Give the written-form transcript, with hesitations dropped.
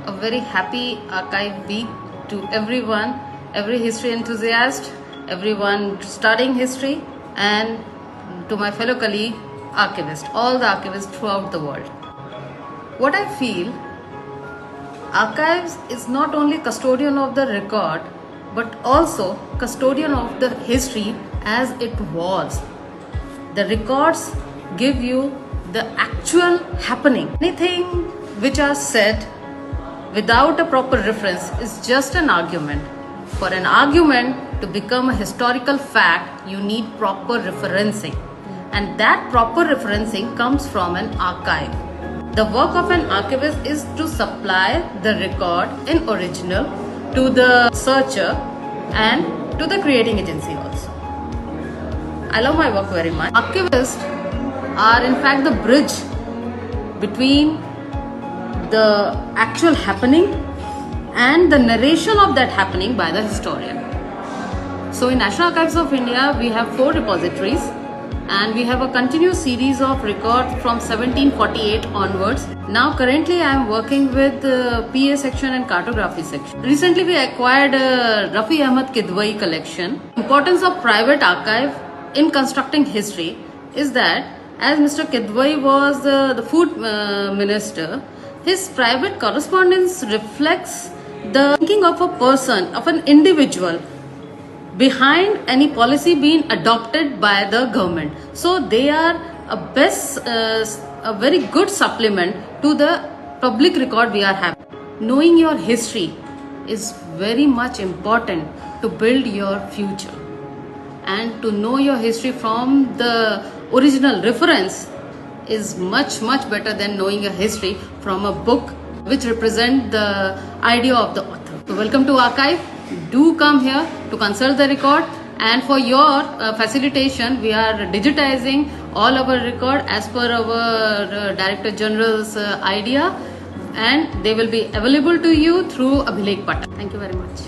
a very happy archive week to everyone, every history enthusiast, everyone studying history, and to my fellow colleague archivists, all the archivists throughout the world. What I feel, archives is not only custodian of the record but also custodian of the history as it was. The records give you the actual happening. Anything which are said without a proper reference is just an argument. For an argument to become a historical fact, you need proper referencing. And that proper referencing comes from an archive. The work of an archivist is to supply the record in original to the searcher and to the creating agency also. I love my work very much. Archivists are in fact the bridge between the actual happening and the narration of that happening by the historian. So in National Archives of India, we have 4 repositories and we have a continuous series of records from 1748 onwards. Now currently I am working with the PA section and cartography section. Recently we acquired a Rafi Ahmad Kidwai collection. Importance of private archive in constructing history is that as Mr. Kidwai was the food minister, his private correspondence reflects the thinking of a person, of an individual behind any policy being adopted by the government. So they are a very good supplement to the public record we are having. Knowing your history is very much important to build your future. And to know your history from the original reference is much better than knowing your history from a book which represent the idea of the author. So welcome to archive. Do come here to consult the record, and for your facilitation we are digitizing all our record as per our Director General's idea, and they will be available to you through Abhilekh Patak. Thank you very much.